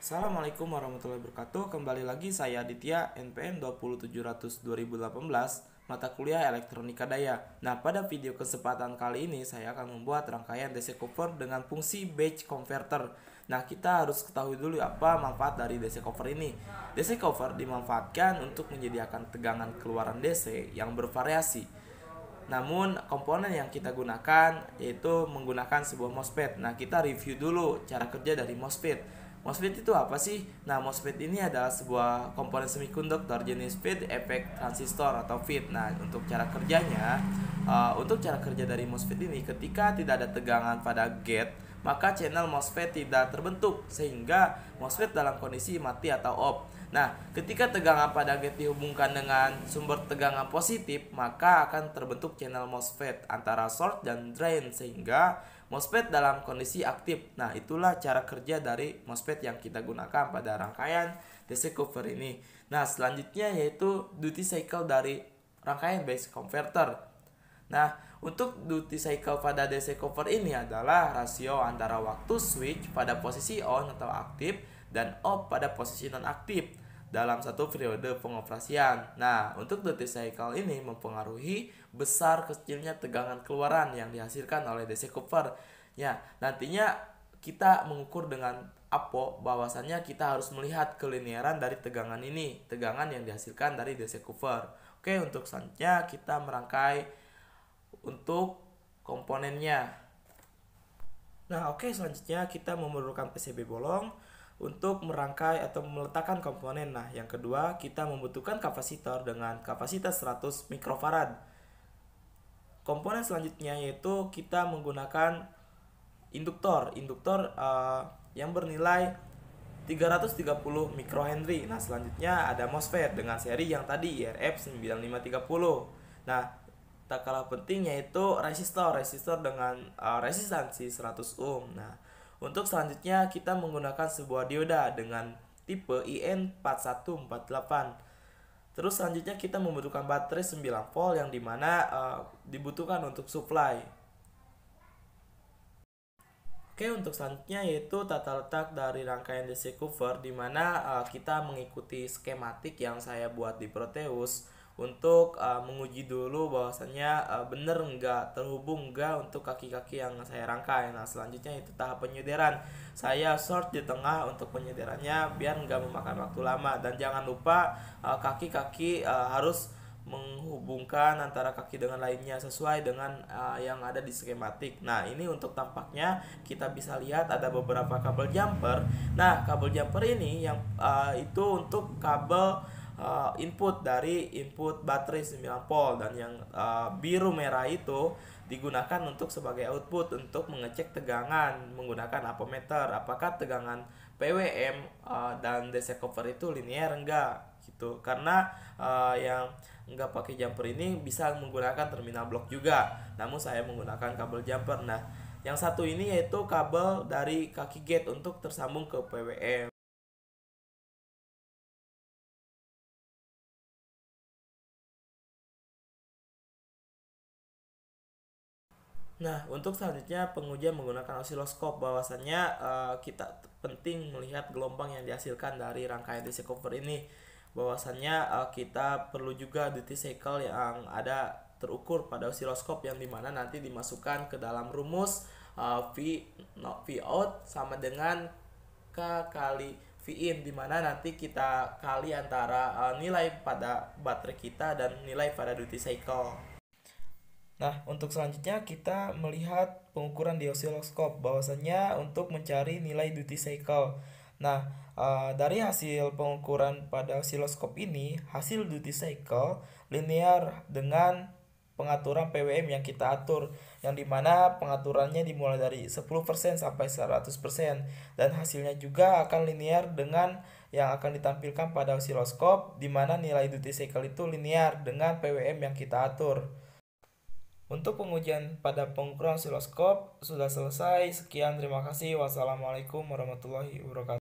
Assalamualaikum warahmatullahi wabarakatuh. Kembali lagi saya Aditya, NPM 20700 2018, mata kuliah Elektronika Daya. Nah, pada video kesempatan kali ini saya akan membuat rangkaian DC cover dengan fungsi batch converter. Nah, kita harus ketahui dulu apa manfaat dari DC cover ini. DC cover dimanfaatkan untuk menyediakan tegangan keluaran DC yang bervariasi. Namun komponen yang kita gunakan yaitu menggunakan sebuah MOSFET. Nah, kita review dulu cara kerja dari MOSFET. MOSFET itu apa sih? Nah, MOSFET ini adalah sebuah komponen semikonduktor jenis feed effect transistor atau FET. Nah, untuk cara kerjanya, untuk cara kerja dari MOSFET ini, ketika tidak ada tegangan pada gate, maka channel MOSFET tidak terbentuk sehingga MOSFET dalam kondisi mati atau off. Nah, ketika tegangan pada gate dihubungkan dengan sumber tegangan positif, maka akan terbentuk channel MOSFET antara source dan drain sehingga MOSFET dalam kondisi aktif. Nah, itulah cara kerja dari MOSFET yang kita gunakan pada rangkaian DC cover ini. Nah, selanjutnya yaitu duty cycle dari rangkaian base converter. Nah, untuk duty cycle pada DC cover ini adalah rasio antara waktu switch pada posisi on atau aktif dan off pada posisi non aktif dalam satu periode pengoperasian. Nah, untuk duty cycle ini mempengaruhi besar kecilnya tegangan keluaran yang dihasilkan oleh DC cover. Ya, nantinya kita mengukur dengan APO bahwasannya kita harus melihat kelinearan dari tegangan ini, tegangan yang dihasilkan dari DC cover. Oke, untuk selanjutnya kita merangkai untuk komponennya. Nah, oke, selanjutnya kita memerlukan PCB bolong untuk merangkai atau meletakkan komponen. Nah, yang kedua kita membutuhkan kapasitor dengan kapasitas 100 mikrofarad. Komponen selanjutnya yaitu kita menggunakan induktor yang bernilai 330 mikrohenry. Nah, selanjutnya ada MOSFET dengan seri yang tadi IRF 9530. Nah, tak kalah penting yaitu resistor dengan resistansi 100 ohm. Nah, untuk selanjutnya kita menggunakan sebuah dioda dengan tipe IN4148. Terus selanjutnya kita membutuhkan baterai 9 volt yang dimana dibutuhkan untuk supply. Oke, untuk selanjutnya yaitu tata letak dari rangkaian DC cover di mana kita mengikuti skematik yang saya buat di Proteus untuk menguji dulu bahwasannya benar nggak terhubung nggak untuk kaki-kaki yang saya rangkai. Nah, selanjutnya itu tahap penyederan. Saya short di tengah untuk penyederannya biar nggak memakan waktu lama, dan jangan lupa kaki-kaki harus menghubungkan antara kaki dengan lainnya sesuai dengan yang ada di skematik. Nah, ini untuk tampaknya kita bisa lihat ada beberapa kabel jumper. Nah, kabel jumper ini yang itu untuk kabel input dari input baterai 9 volt, dan yang biru merah itu digunakan untuk sebagai output untuk mengecek tegangan menggunakan ampermeter apakah tegangan PWM dan DC cover itu linear enggak gitu. Karena yang enggak pakai jumper ini bisa menggunakan terminal blok juga, namun saya menggunakan kabel jumper. Nah, yang satu ini yaitu kabel dari kaki gate untuk tersambung ke PWM. Nah, untuk selanjutnya pengujian menggunakan osiloskop bahwasannya kita penting melihat gelombang yang dihasilkan dari rangkaian DC cover ini. Bahwasannya kita perlu juga duty cycle yang ada terukur pada osiloskop yang dimana nanti dimasukkan ke dalam rumus V out sama dengan K kali V in, dimana nanti kita kali antara nilai pada baterai kita dan nilai pada duty cycle. Nah, untuk selanjutnya kita melihat pengukuran di osiloskop bahwasannya untuk mencari nilai duty cycle. Nah, dari hasil pengukuran pada osiloskop ini, hasil duty cycle linear dengan pengaturan PWM yang kita atur, yang dimana pengaturannya dimulai dari 10% sampai 100%, dan hasilnya juga akan linear dengan yang akan ditampilkan pada osiloskop, dimana nilai duty cycle itu linear dengan PWM yang kita atur. Untuk pengujian pada pengukuran osiloskop sudah selesai. Sekian, terima kasih. Wassalamualaikum warahmatullahi wabarakatuh.